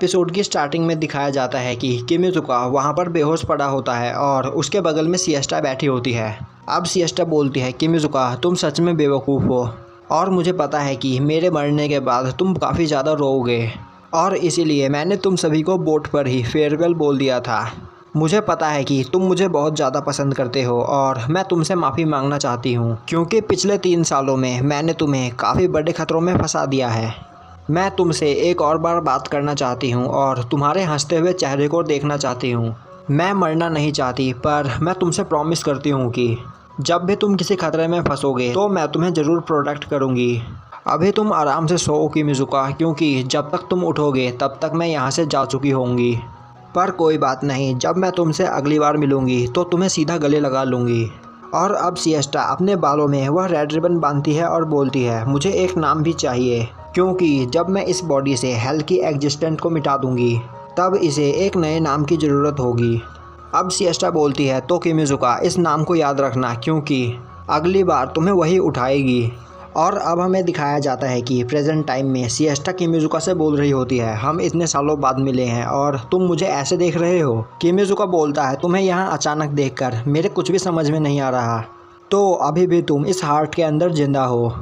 Episode की starting में दिखाया जाता है कि किमिजुका वहाँ पर बेहोश पड़ा होता है और उसके बगल में सिएस्टा बैठी होती है। अब सिएस्टा बोलती है, किमिजुका तुम सच में बेवकूफ़ हो और मुझे पता है कि मेरे मरने के बाद तुम काफ़ी ज़्यादा रोओगे और इसीलिए मैंने तुम सभी को बोट पर ही फेयरवेल बोल दिया था। मुझे पता है कि तुम मुझे बहुत ज़्यादा पसंद करते हो और मैं तुमसे माफ़ी मांगना चाहती हूँ क्योंकि पिछले 3 सालों में मैंने तुम्हें काफ़ी बड़े खतरों में फंसा दिया है। मैं तुमसे एक और बार बात करना चाहती हूँ और तुम्हारे हंसते हुए चेहरे को देखना चाहती हूँ। मैं मरना नहीं चाहती, पर मैं तुमसे प्रॉमिस करती हूँ कि जब भी तुम किसी खतरे में फंसोगे तो मैं तुम्हें ज़रूर प्रोटेक्ट करूँगी। अभी तुम आराम से सोओ किमिजुका, क्योंकि जब तक तुम उठोगे तब तक मैं यहाँ से जा चुकी होंगी। पर कोई बात नहीं, जब मैं तुमसे अगली बार मिलूँगी तो तुम्हें सीधा गले लगा लूँगी। और अब सिएस्टा अपने बालों में वह रेड रिबन बांधती है और बोलती है, मुझे एक नाम भी चाहिए, क्योंकि जब मैं इस बॉडी से हेल की एग्जिस्टेंट को मिटा दूंगी तब इसे एक नए नाम की ज़रूरत होगी। अब सिएस्टा बोलती है, तो किमिजुका इस नाम को याद रखना, क्योंकि अगली बार तुम्हें वही उठाएगी। और अब हमें दिखाया जाता है कि प्रेजेंट टाइम में सिएस्टा किमिजुका से बोल रही होती है, हम इतने सालों बाद मिले हैं और तुम मुझे ऐसे देख रहे हो। किमिजुका बोलता है, तुम्हें यहाँ अचानक देखकर मेरे कुछ भी समझ में नहीं आ रहा, तो अभी भी तुम इस हार्ट के अंदर जिंदा हो।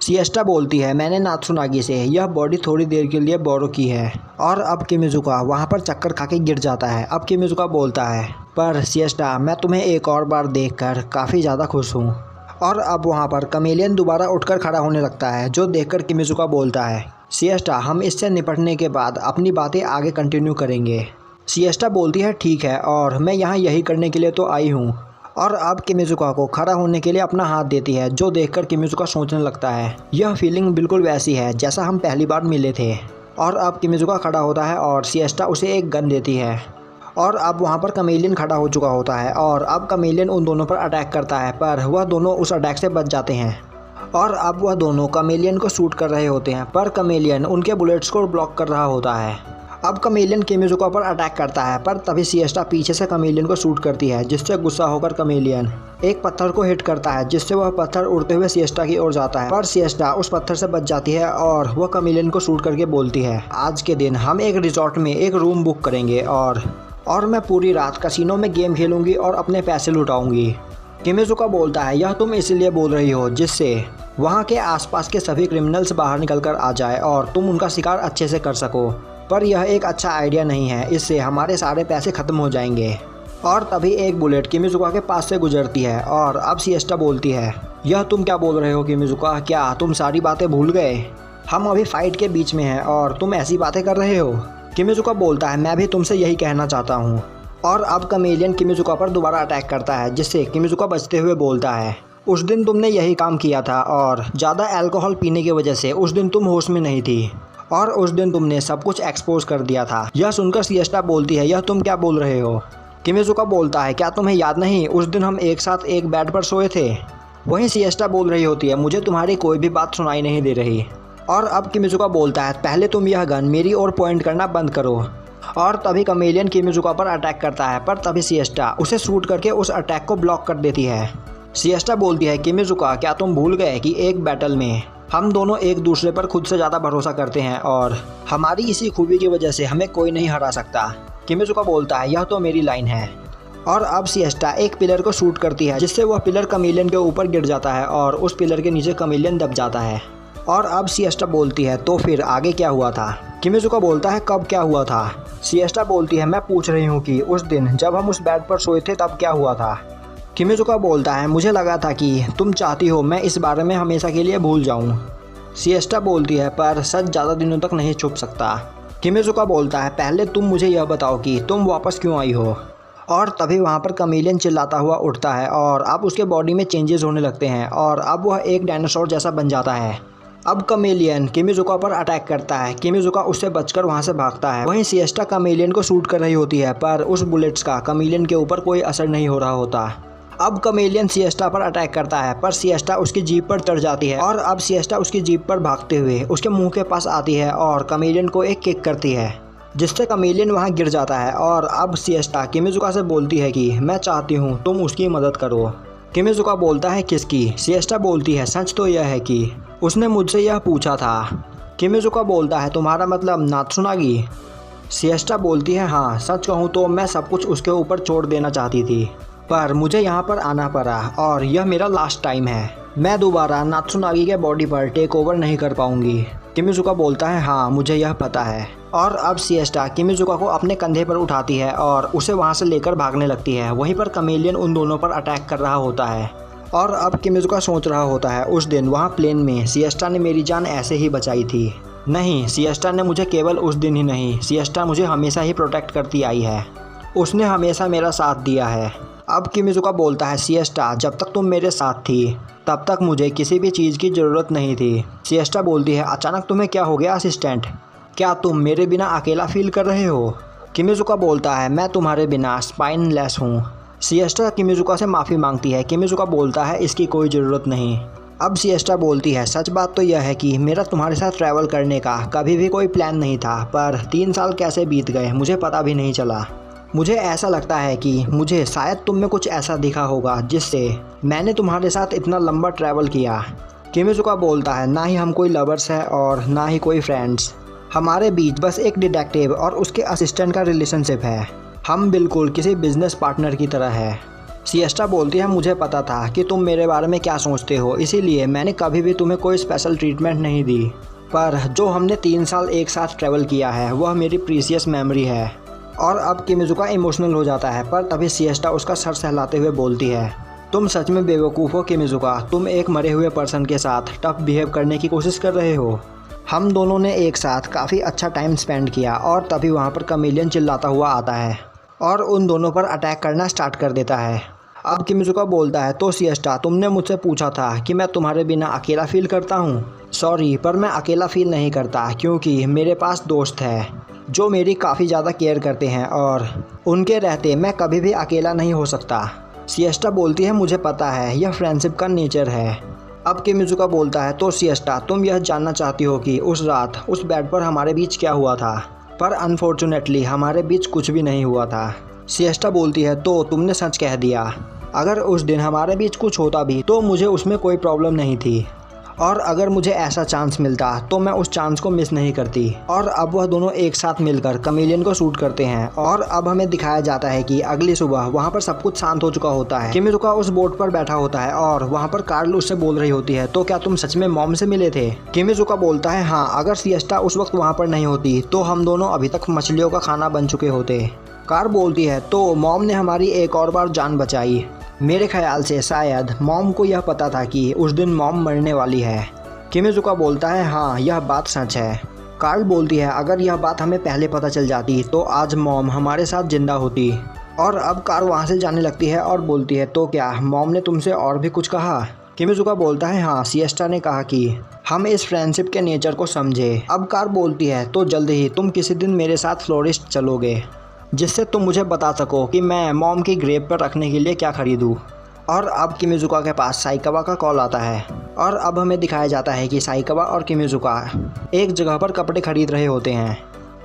सिएस्टा बोलती है, मैंने नात्सुनागी से यह बॉडी थोड़ी देर के लिए बोरो की है। और अब किमिजुका वहाँ पर चक्कर खा के गिर जाता है। अब किमिजुका बोलता है, पर सिएस्टा मैं तुम्हें एक और बार देखकर काफ़ी ज़्यादा खुश हूँ। और अब वहाँ पर कमेलियन दोबारा उठकर खड़ा होने लगता है, जो देखकर किमिजुका बोलता है, सिएस्टा हम इससे निपटने के बाद अपनी बातें आगे कंटिन्यू करेंगे। सिएस्टा बोलती है, ठीक है, और मैं यहाँ यही करने के लिए तो आई हूँ। और अब किमिजुका को खड़ा होने के लिए अपना हाथ देती है, जो देखकर किमिजुका सोचने लगता है, यह फीलिंग बिल्कुल वैसी है जैसा हम पहली बार मिले थे। और अब किमिजुका खड़ा होता है और सिएस्टा उसे एक गन देती है। और अब वहाँ पर कमेलियन खड़ा हो चुका होता है और अब कमेलियन उन दोनों पर अटैक करता है, पर वह दोनों उस अटैक से बच जाते हैं। और अब वह दोनों कमेलियन को शूट कर रहे होते हैं, पर कमेलियन उनके बुलेट्स को ब्लॉक कर रहा होता है। अब कमेलियन किमिजुका पर अटैक करता है, पर तभी सिएस्टा पीछे से कमेलियन को शूट करती है, जिससे गुस्सा होकर कमेलियन एक पत्थर को हिट करता है, जिससे वह पत्थर उड़ते हुए सिएस्टा की ओर जाता है। पर सिएस्टा उस पत्थर से बच जाती है और वह कमेलियन को शूट करके बोलती है, आज के दिन हम एक रिजॉर्ट में एक रूम बुक करेंगे और मैं पूरी रात कैसीनो में गेम खेलूंगी और अपने पैसे लुटाऊंगी। किमिजुका बोलता है, यह तुम इसलिए बोल रही हो जिससे वहाँ के आसपास के सभी क्रिमिनल्स बाहर निकल कर आ जाए और तुम उनका शिकार अच्छे से कर सको, पर यह एक अच्छा आइडिया नहीं है, इससे हमारे सारे पैसे ख़त्म हो जाएंगे। और तभी एक बुलेट किमिजुका के पास से गुजरती है और अब सिएस्टा बोलती है, यह तुम क्या बोल रहे हो किमिजुका, क्या तुम सारी बातें भूल गए? हम अभी फाइट के बीच में हैं और तुम ऐसी बातें कर रहे हो। किमिजुका बोलता है, मैं भी तुमसे यही कहना चाहता हूँ। और अब कमेलियन किमिजुका पर दोबारा अटैक करता है, जिससे किमिजुका बचते हुए बोलता है, उस दिन तुमने यही काम किया था और ज़्यादा अल्कोहल पीने की वजह से उस दिन तुम होश में नहीं थी और उस दिन तुमने सब कुछ एक्सपोज कर दिया था। यह सुनकर सिएस्टा बोलती है, यह तुम क्या बोल रहे हो? किमिजुका बोलता है, क्या तुम्हें याद नहीं, उस दिन हम एक साथ एक बेड पर सोए थे? वहीं सिएस्टा बोल रही होती है, मुझे तुम्हारी कोई भी बात सुनाई नहीं दे रही। और अब किमिजुका बोलता है, पहले तुम यह गन मेरी ओर पॉइंट करना बंद करो। और तभी कमेलियन किमिजुका पर अटैक करता है, पर तभी सिएस्टा उसे शूट करके उस अटैक को ब्लॉक कर देती है। सिएस्टा बोलती है, किमिजुका क्या तुम भूल गए कि एक बैटल में हम दोनों एक दूसरे पर खुद से ज़्यादा भरोसा करते हैं और हमारी इसी खूबी की वजह से हमें कोई नहीं हरा सकता। किमिजुका बोलता है, यह तो मेरी लाइन है। और अब सिएस्टा एक पिलर को शूट करती है, जिससे वह पिलर कमेलियन के ऊपर गिर जाता है और उस पिलर के नीचे कमेलियन दब जाता है। और अब सिएस्टा बोलती है, तो फिर आगे क्या हुआ था? किमिजुका बोलता है, कब क्या हुआ था? सिएस्टा बोलती है, मैं पूछ रही हूँ कि उस दिन जब हम उस बेड पर सोए थे तब क्या हुआ था? किमिजुका बोलता है, मुझे लगा था कि तुम चाहती हो मैं इस बारे में हमेशा के लिए भूल जाऊँ। सिएस्टा बोलती है, पर सच ज़्यादा दिनों तक नहीं छुप सकता। किमिजुका बोलता है, पहले तुम मुझे यह बताओ कि तुम वापस क्यों आई हो? और तभी वहाँ पर कमेलियन चिल्लाता हुआ उठता है और अब उसके बॉडी में चेंजेस होने लगते हैं और अब वह एक डायनासोर जैसा बन जाता है। अब कमेलियन किमिजुका पर अटैक करता है, किमिजुका उससे बचकर वहाँ से भागता है। वहीं सिएस्टा कमेलियन को शूट कर रही होती है, पर उस बुलेट्स का कमेलियन के ऊपर कोई असर नहीं हो रहा होता। अब कमेलियन सिएस्टा पर अटैक करता है, पर सिएस्टा उसकी जीप पर चढ़ जाती है और अब सिएस्टा उसकी जीप पर भागते हुए उसके मुंह के पास आती है और कमेलियन को एक किक करती है, जिससे कमेलियन वहां गिर जाता है। और अब सिएस्टा किमिजुका से बोलती है कि मैं चाहती हूं तुम उसकी मदद करो। किमिजुका बोलता है, किसकी? सिएस्टा बोलती है, सच तो यह है कि उसने मुझसे यह पूछा था। किमिजुका बोलता है, तुम्हारा मतलब नात्सुनागी? सिएस्टा बोलती है हाँ, सच कहूँ तो मैं सब कुछ उसके ऊपर छोड़ देना चाहती थी, पर मुझे यहाँ पर आना पड़ा और यह मेरा लास्ट टाइम है। मैं दोबारा नात्सुनागी के बॉडी पर टेक ओवर नहीं कर पाऊंगी। किमिजुका बोलता है हाँ, मुझे यह पता है। और अब सिएस्टा किमिजुका को अपने कंधे पर उठाती है और उसे वहाँ से लेकर भागने लगती है। वहीं पर कमेलियन उन दोनों पर अटैक कर रहा होता है और अब किमिजुका सोच रहा होता है उस दिन वहाँ प्लेन में सिएस्टा ने मेरी जान ऐसे ही बचाई थी। नहीं, सिएस्टा ने मुझे केवल उस दिन ही नहीं, सिएस्टा मुझे हमेशा ही प्रोटेक्ट करती आई है। उसने हमेशा मेरा साथ दिया है। अब किमिजुका बोलता है सिएस्टा, जब तक तुम मेरे साथ थी तब तक मुझे किसी भी चीज़ की ज़रूरत नहीं थी। सिएस्टा बोलती है अचानक तुम्हें क्या हो गया असिस्टेंट, क्या तुम मेरे बिना अकेला फील कर रहे हो? किमिजुका बोलता है मैं तुम्हारे बिना स्पाइनलेस हूँ। सिएस्टा किमिजुका से माफ़ी मांगती है। किमिजुका बोलता है इसकी कोई ज़रूरत नहीं। अब सिएस्टा बोलती है सच बात तो यह है कि मेरा तुम्हारे साथ ट्रैवल करने का कभी भी कोई प्लान नहीं था, पर 3 साल कैसे बीत गए मुझे पता भी नहीं चला। मुझे ऐसा लगता है कि मुझे शायद तुम में कुछ ऐसा दिखा होगा जिससे मैंने तुम्हारे साथ इतना लंबा ट्रैवल किया। किमिजुका बोलता है ना ही हम कोई लवर्स है और ना ही कोई फ्रेंड्स, हमारे बीच बस एक डिटेक्टिव और उसके असिस्टेंट का रिलेशनशिप है। हम बिल्कुल किसी बिजनेस पार्टनर की तरह है। सिएस्टा बोलती है मुझे पता था कि तुम मेरे बारे में क्या सोचते हो, इसीलिए मैंने कभी भी तुम्हें कोई स्पेशल ट्रीटमेंट नहीं दी, पर जो हमने 3 साल एक साथ ट्रैवल किया है वह मेरी प्रीसियस मेमोरी है। और अब किमिजुका इमोशनल हो जाता है, पर तभी सिएस्टा उसका सर सहलाते हुए बोलती है तुम सच में बेवकूफ़ हो किमिजुका, तुम एक मरे हुए पर्सन के साथ टफ बिहेव करने की कोशिश कर रहे हो। हम दोनों ने एक साथ काफ़ी अच्छा टाइम स्पेंड किया। और तभी वहाँ पर कमेलियन चिल्लाता हुआ आता है और उन दोनों पर अटैक करना स्टार्ट कर देता है। अब किमिजुका बोलता है तो सिएस्टा तुमने मुझसे पूछा था कि मैं तुम्हारे बिना अकेला फील करता हूँ। सॉरी, पर मैं अकेला फील नहीं करता क्योंकि मेरे पास दोस्त है जो मेरी काफ़ी ज़्यादा केयर करते हैं और उनके रहते मैं कभी भी अकेला नहीं हो सकता। सिएस्टा बोलती है मुझे पता है, यह फ्रेंडशिप का नेचर है। अब किमिजुका बोलता है तो सिएस्टा तुम यह जानना चाहती हो कि उस रात उस बेड पर हमारे बीच क्या हुआ था, पर अनफॉर्चुनेटली हमारे बीच कुछ भी नहीं हुआ था। सिएस्टा बोलती है तो तुमने सच कह दिया, अगर उस दिन हमारे बीच कुछ होता भी तो मुझे उसमें कोई प्रॉब्लम नहीं थी, और अगर मुझे ऐसा चांस मिलता तो मैं उस चांस को मिस नहीं करती। और अब वह दोनों एक साथ मिलकर कमेलियन को शूट करते हैं। और अब हमें दिखाया जाता है कि अगली सुबह वहाँ पर सब कुछ शांत हो चुका होता है। किमिजुका उस बोट पर बैठा होता है और वहाँ पर कार्ल उससे बोल रही होती है तो क्या तुम सच में मॉम से मिले थे? किमिजुका बोलता है हाँ, अगर सिएस्टा उस वक्त वहाँ पर नहीं होती तो हम दोनों अभी तक मछलियों का खाना बन चुके होते। कार बोलती है तो मॉम ने हमारी एक और बार जान बचाई। मेरे ख्याल से शायद मॉम को यह पता था कि उस दिन मॉम मरने वाली है। किमिजुका बोलता है हाँ, यह बात सच है। कार्ल बोलती है अगर यह बात हमें पहले पता चल जाती तो आज मॉम हमारे साथ जिंदा होती। और अब कार वहाँ से जाने लगती है और बोलती है तो क्या मॉम ने तुमसे और भी कुछ कहा? किमिजुका बोलता है हाँ, सिएस्टा ने कहा कि हम इस फ्रेंडशिप के नेचर को समझे। अब कार बोलती है तो जल्द ही तुम किसी दिन मेरे साथ फ्लोरिस्ट चलोगे जिससे तुम मुझे बता सको कि मैं मॉम की ग्रेव पर रखने के लिए क्या खरीदूँ। और अब किमिजुका के पास साइकावा का कॉल आता है और अब हमें दिखाया जाता है कि साइकावा और किमिजुका एक जगह पर कपड़े खरीद रहे होते हैं।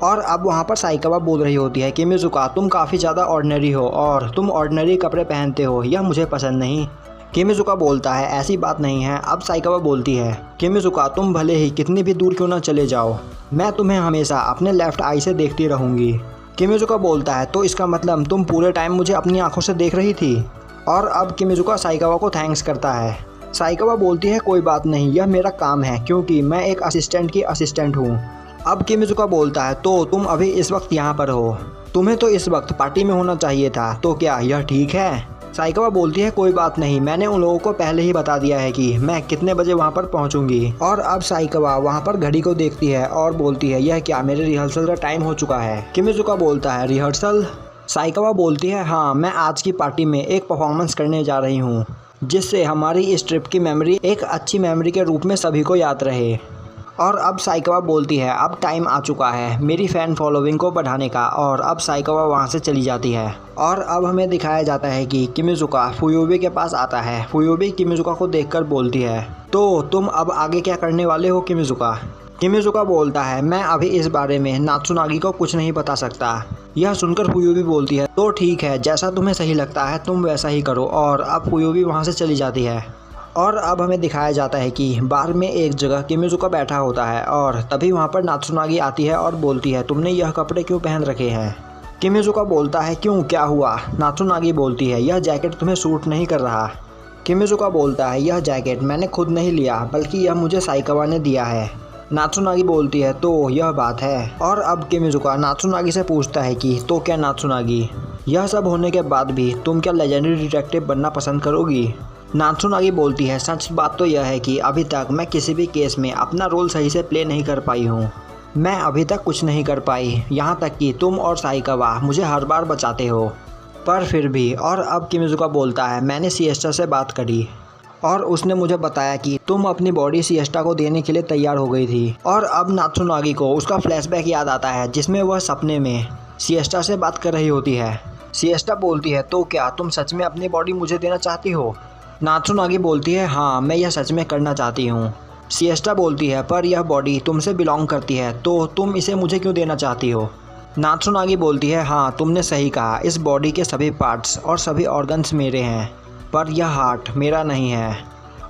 और अब वहाँ पर साइकावा बोल रही होती है किमिजुका तुम काफ़ी ज़्यादा ऑर्डिनरी हो और तुम ऑर्डिनरी कपड़े पहनते हो, यह मुझे पसंद नहीं। किमिजुका बोलता है ऐसी बात नहीं है। अब साइकावा बोलती है किमिजुका तुम भले ही कितनी भी दूर क्यों ना चले जाओ, मैं तुम्हें हमेशा अपने लेफ्ट आई से देखती रहूँगी। किमिजुका बोलता है तो इसका मतलब तुम पूरे टाइम मुझे अपनी आंखों से देख रही थी। और अब किमिजुका साइकावा को थैंक्स करता है। साइकावा बोलती है कोई बात नहीं, यह मेरा काम है क्योंकि मैं एक असिस्टेंट की असिस्टेंट हूँ। अब किमिजुका बोलता है तो तुम अभी इस वक्त यहाँ पर हो, तुम्हें तो इस वक्त पार्टी में होना चाहिए था, तो क्या यह ठीक है? साइकावा बोलती है कोई बात नहीं, मैंने उन लोगों को पहले ही बता दिया है कि मैं कितने बजे वहाँ पर पहुँचूंगी। और अब साइकावा वहाँ पर घड़ी को देखती है और बोलती है यह क्या, मेरे रिहर्सल का टाइम हो चुका है। किमिजुका बोलता है रिहर्सल? साइकावा बोलती है हाँ, मैं आज की पार्टी में एक परफॉर्मेंस करने जा रही हूँ जिससे हमारी इस ट्रिप की मेमोरी एक अच्छी मेमोरी के रूप में सभी को याद रहे। और अब साइकावा बोलती है अब टाइम आ चुका है मेरी फ़ैन फॉलोइंग को बढ़ाने का। और अब साइकावा वहाँ से चली जाती है। और अब हमें दिखाया जाता है कि किमिजुका फुयोबी के पास आता है। फुयोबी किमिजुका को देखकर बोलती है तो तुम अब आगे क्या करने वाले हो किमिजुका? किमिजुका बोलता है मैं अभी इस बारे में नात्सुनागी को कुछ नहीं बता सकता। यह सुनकर फुयोबी बोलती है तो ठीक है, जैसा तुम्हें सही लगता है तुम वैसा ही करो। और अब फुयोबी वहाँ से चली जाती है। और अब हमें दिखाया जाता है कि बार में एक जगह किमिजुका बैठा होता है और तभी वहाँ पर नात्सुनागी आती है और बोलती है तुमने यह कपड़े क्यों पहन रखे हैं। किमिजुका बोलता है क्यों, क्या हुआ। नात्सुनागी बोलती है यह जैकेट तुम्हें सूट नहीं कर रहा। किमिजुका बोलता है यह जैकेट मैंने खुद नहीं लिया बल्कि यह मुझे साइकावा ने दिया है। नात्सुनागी बोलती है तो यह बात है। और अब किमिजुका नात्सुनागी से पूछता है कि तो क्या नात्सुनागी, यह सब होने के बाद भी तुम क्या लेजेंडरी डिटेक्टिव बनना पसंद करोगी। नात्सुनागी बोलती है सच बात तो यह है कि अभी तक मैं किसी भी केस में अपना रोल सही से प्ले नहीं कर पाई हूँ। मैं अभी तक कुछ नहीं कर पाई, यहाँ तक कि तुम और साइकावा मुझे हर बार बचाते हो, पर फिर भी। और अब किमिजुका बोलता है मैंने सिएस्टा से बात करी और उसने मुझे बताया कि तुम अपनी बॉडी सिएस्टा को देने के लिए तैयार हो गई थी। और अब नात्सुनागी को उसका फ्लैशबैक याद आता है जिसमें वह सपने में सिएस्टा से बात कर रही होती है। सिएस्टा बोलती है तो क्या तुम सच में अपनी बॉडी मुझे देना चाहती हो। नात्सुनागी बोलती है हाँ मैं यह सच में करना चाहती हूँ। सिएस्टा बोलती है पर यह बॉडी तुमसे बिलोंग करती है तो तुम इसे मुझे क्यों देना चाहती हो। नात्सुनागी बोलती है हाँ तुमने सही कहा, इस बॉडी के सभी पार्ट्स और सभी ऑर्गन्स मेरे हैं पर यह हार्ट मेरा नहीं है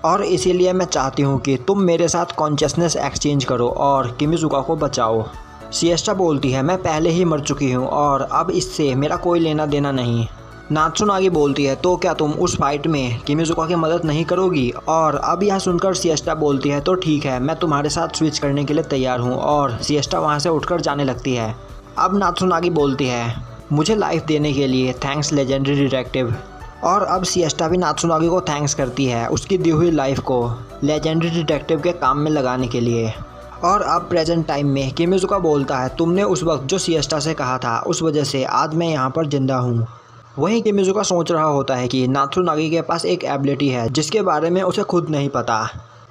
और इसीलिए मैं चाहती हूँ कि तुम मेरे साथ कॉन्शियसनेस एक्सचेंज करो और किमिजुका को बचाओ। सिएस्टा बोलती है मैं पहले ही मर चुकी हूँ और अब इससे मेरा कोई लेना देना नहीं। नात्सुनागी बोलती है तो क्या तुम उस फाइट में किमिजुका की मदद नहीं करोगी। और अब यह सुनकर सिएस्टा बोलती है तो ठीक है मैं तुम्हारे साथ स्विच करने के लिए तैयार हूँ। और सिएस्टा वहाँ से उठकर जाने लगती है। अब नात्सुनागी बोलती है मुझे लाइफ देने के लिए थैंक्स लेजेंडरी डिटेक्टिव। और अब सिएस्टा भी नात्सुनागी को थैंक्स करती है उसकी दी हुई लाइफ को लेजेंडरी डिटेक्टिव के काम में लगाने के लिए। और अब प्रेजेंट टाइम में किमिजुका बोलता है तुमने उस वक्त जो सिएस्टा से कहा था उस वजह से आज मैं यहाँ पर जिंदा हूँ। वहीं किमिजुका सोच रहा होता है कि नात्सुनागी के पास एक एबिलिटी है जिसके बारे में उसे खुद नहीं पता,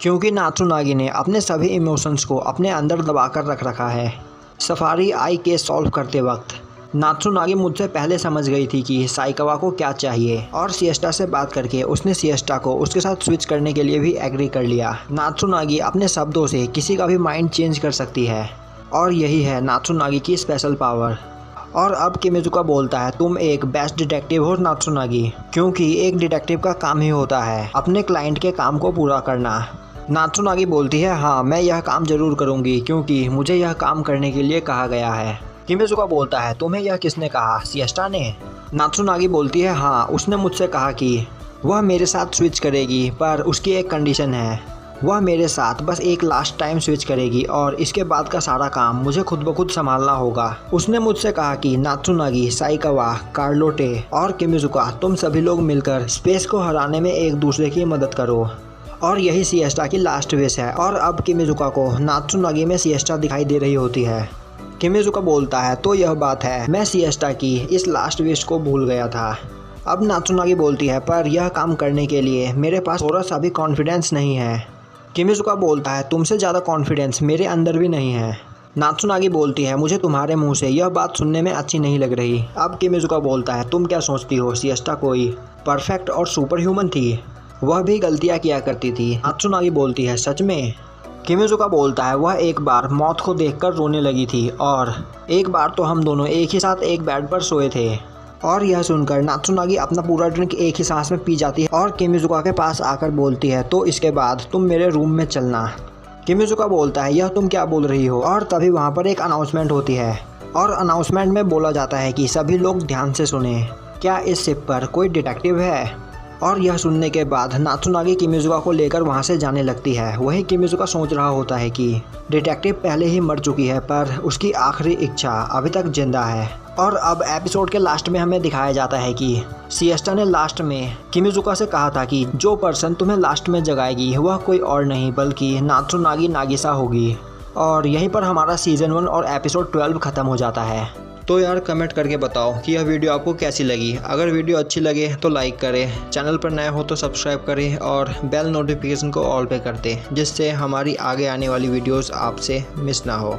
क्योंकि नात्सुनागी ने अपने सभी इमोशंस को अपने अंदर दबा कर रख रखा है। सफारी आई केस सॉल्व करते वक्त नात्सुनागी मुझसे पहले समझ गई थी कि साइकावा को क्या चाहिए और सिएस्टा से बात करके उसने सिएस्टा को उसके साथ स्विच करने के लिए भी एग्री कर लिया। नात्सुनागी अपने शब्दों से किसी का भी माइंड चेंज कर सकती है और यही है नात्सुनागी की स्पेशल पावर। और अब किमिजुका बोलता है तुम एक बेस्ट डिटेक्टिव हो नात्सुनागी, क्योंकि एक डिटेक्टिव का काम ही होता है अपने क्लाइंट के काम को पूरा करना। नात्सुनागी बोलती है हाँ मैं यह काम जरूर करूँगी क्योंकि मुझे यह काम करने के लिए कहा गया है। किमिजुका बोलता है तुम्हें यह किसने कहा, सिएस्टा ने। नात्सुनागी बोलती है हाँ उसने मुझसे कहा कि वह मेरे साथ स्विच करेगी पर उसकी एक कंडीशन है, वह मेरे साथ बस एक लास्ट टाइम स्विच करेगी और इसके बाद का सारा काम मुझे खुद ब खुद संभालना होगा। उसने मुझसे कहा कि नात्सुनागी, साइकावा, कार्लोटे और किमिजुका तुम सभी लोग मिलकर स्पेस को हराने में एक दूसरे की मदद करो और यही सिएस्टा की लास्ट विश है। और अब किमिजुका को नात्सुनागी में सिएस्टा दिखाई दे रही होती है। किमिजुका बोलता है तो यह बात है, मैं सिएस्टा की इस लास्ट विश को भूल गया था। अब नात्सुनागी बोलती है पर यह काम करने के लिए मेरे पास थोड़ा सा भी कॉन्फिडेंस नहीं है। किमिजुका बोलता है तुमसे ज़्यादा कॉन्फिडेंस मेरे अंदर भी नहीं है। नात्सुनागी बोलती है मुझे तुम्हारे मुंह से यह बात सुनने में अच्छी नहीं लग रही। अब किमिजुका बोलता है तुम क्या सोचती हो सिएस्टा कोई परफेक्ट और सुपर ह्यूमन थी, वह भी गलतियाँ किया करती थी। नात्सुनागी बोलती है सच में। किमिजुका बोलता है वह एक बार मौत को देखकर रोने लगी थी और एक बार तो हम दोनों एक ही साथ एक बेड पर सोए थे। और यह सुनकर नात्सुनागी अपना पूरा ड्रिंक एक ही सांस में पी जाती है और किमिजुका के पास आकर बोलती है तो इसके बाद तुम मेरे रूम में चलना। किमिजुका बोलता है यह तुम क्या बोल रही हो। और तभी वहाँ पर एक अनाउंसमेंट होती है और अनाउंसमेंट में बोला जाता है कि सभी लोग ध्यान से सुने, क्या इस शिप पर कोई डिटेक्टिव है। और यह सुनने के बाद नात्सुनागी किमिजुका को लेकर वहाँ से जाने लगती है। वहीं किमिजुका सोच रहा होता है कि डिटेक्टिव पहले ही मर चुकी है पर उसकी आखिरी इच्छा अभी तक जिंदा है। और अब एपिसोड के लास्ट में हमें दिखाया जाता है कि सिएस्टा ने लास्ट में किमिजुका से कहा था कि जो पर्सन तुम्हें लास्ट में जगाएगी वह कोई और नहीं बल्कि नात्सुनागी नागिसा होगी। और यहीं पर हमारा सीज़न 1 और एपिसोड 12 ख़त्म हो जाता है। तो यार कमेंट करके बताओ कि यह वीडियो आपको कैसी लगी। अगर वीडियो अच्छी लगे तो लाइक करें, चैनल पर नए हो तो सब्सक्राइब करें और बेल नोटिफिकेशन को ऑल पे कर दें जिससे हमारी आगे आने वाली वीडियोस आपसे मिस ना हो।